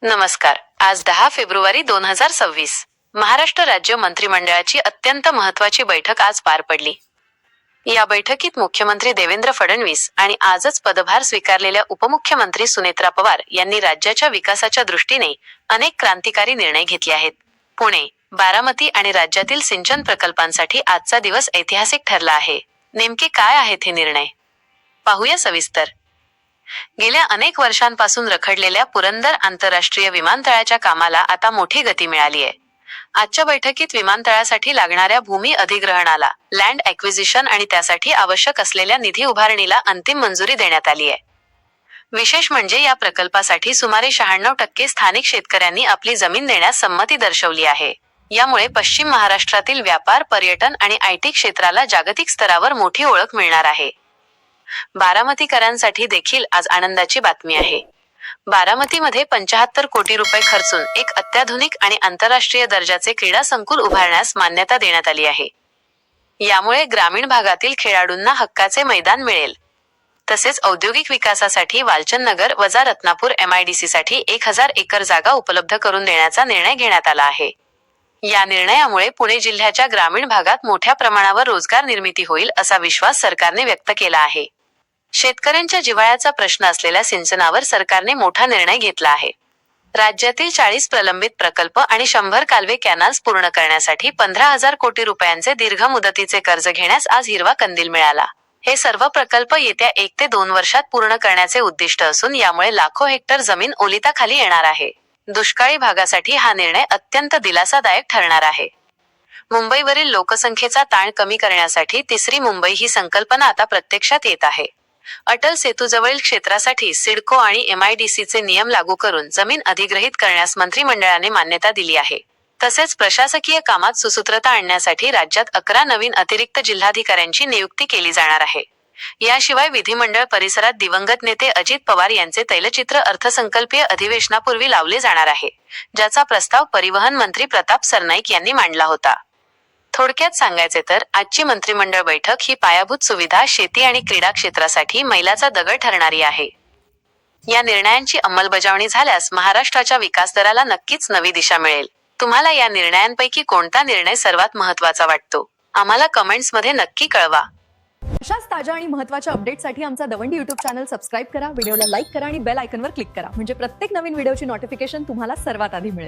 नमस्कार. आज 10 फेब्रुवारी 2026. महाराष्ट्र राज्य मंत्रिमंडळाची अत्यंत महत्त्वाची बैठक आज पार पडली. या बैठकीत मुख्यमंत्री देवेंद्र फडणवीस आणि आजच पदभार स्वीकारलेल्या उपमुख्यमंत्री सुनेत्रा पवार यांनी राज्याच्या विकासाच्या दृष्टीने अनेक क्रांतिकारी निर्णय घेतले आहेत. पुणे, बारामती आणि राज्यातील सिंचन प्रकल्पांसाठी आजचा दिवस ऐतिहासिक ठरला आहे. नेमके काय आहेत हे निर्णय? पाहूया सविस्तर. गेल्या अनेक वर्षांपासून रखडलेल्या पुरंदर आंतरराष्ट्रीय विमानतळाच्या कामाला आता मोठी गती मिळाली आहे. आजच्या बैठकीत विमानतळासाठी लागणाऱ्या भूमी अधिग्रहणाला, लँड ॲक्विजिशन आणि त्यासाठी आवश्यक असलेल्या निधी उभारणीला अंतिम मंजुरी देण्यात आली आहे. विशेष म्हणजे या प्रकल्पासाठी सुमारे 96% स्थानिक शेतकऱ्यांनी आपली जमीन देण्यास संमती दर्शवली आहे. यामुळे पश्चिम महाराष्ट्रातील व्यापार, पर्यटन आणि आयटी क्षेत्राला जागतिक स्तरावर मोठी ओळख मिळणार आहे. बारामतीकरांसाठी देखील आज आनंदाची बातमी आहे. बारामतीमध्ये 75 कोटी रुपये खर्चून एक अत्याधुनिक आणि आंतरराष्ट्रीय दर्जाचे क्रीडा संकुल उभारण्यास मान्यता देण्यात आली आहे. यामुळे ग्रामीण भागातील खेळाडूंना हक्काचे मैदान मिळेल. तसेच औद्योगिक विकासासाठी वालचंदनगर वजा रत्नापूर MIDCसाठी 1000 एकर जागा उपलब्ध करून देण्याचा निर्णय घेण्यात आला आहे. या निर्णयामुळे पुणे जिल्ह्याच्या ग्रामीण भागात मोठ्या प्रमाणावर रोजगार निर्मिती होईल असा विश्वास सरकारने व्यक्त केला आहे. शेतकऱ्यांच्या जिव्हाळ्याचा प्रश्न असलेल्या सिंचनावर सरकारने मोठा निर्णय घेतला आहे. राज्यातील 40 प्रलंबित प्रकल्प आणि 100 कालवे कॅनाल्स पूर्ण करण्यासाठी 15,000 कोटी रुपयांचे दीर्घ मुदतीचे कर्ज घेण्यास आज हिरवा कंदील मिळाला. हे सर्व प्रकल्प येत्या 1 ते 2 वर्षात पूर्ण करण्याचे उद्दिष्ट असून यामुळे लाखो हेक्टर जमीन ओलिताखाली येणार आहे. दुष्काळी भागासाठी हा निर्णय अत्यंत दिलासादायक ठरणार आहे. मुंबईवरील लोकसंख्येचा ताण कमी करण्यासाठी तिसरी मुंबई ही संकल्पना आता प्रत्यक्षात येत आहे. अटल सेतूजवळील क्षेत्रासाठी सिडको आणि MIDCचे नियम लागू करून जमीन अधिग्रहित करण्यास मंत्रिमंडळाने मान्यता दिली आहे. तसेच प्रशासकीय कामात सुसूत्रता आणण्यासाठी राज्यात 11 नवीन अतिरिक्त जिल्हाधिकाऱ्यांची नियुक्ती केली जाणार आहे. याशिवाय विधिमंडळ परिसरात दिवंगत नेते अजित पवार यांचे तैलचित्र अर्थसंकल्पीय अधिवेशनापूर्वी लावले जाणार आहे, ज्याचा प्रस्ताव परिवहन मंत्री प्रताप सरनाईक यांनी मांडला होता. थोडक्यात सांगायचे तर आजची मंत्रिमंडळ बैठक ही पायाभूत सुविधा, शेती आणि क्रीडा क्षेत्रासाठी मैलाचा दगड ठरणारी आहे. या निर्णयांची अंमलबजावणी झाल्यास महाराष्ट्राच्या विकासदराला नक्कीच नवी दिशा मिळेल. तुम्हाला या निर्णयांपैकी कोणता निर्णय सर्वात महत्त्वाचा वाटतो? आम्हाला कमेंट्समध्ये नक्की कळवा. अशाच ताज्या आणि महत्त्वाच्या अपडेटसाठी आमचा दवंडी यूट्यूब चॅनल सबस्क्राईब करा, व्हिडिओला लाईक करा आणि बेल आयकॉनवर क्लिक करा, म्हणजे प्रत्येक नवीन व्हिडिओची नोटिफिकेशन तुम्हाला सर्वात आधी मिळेल.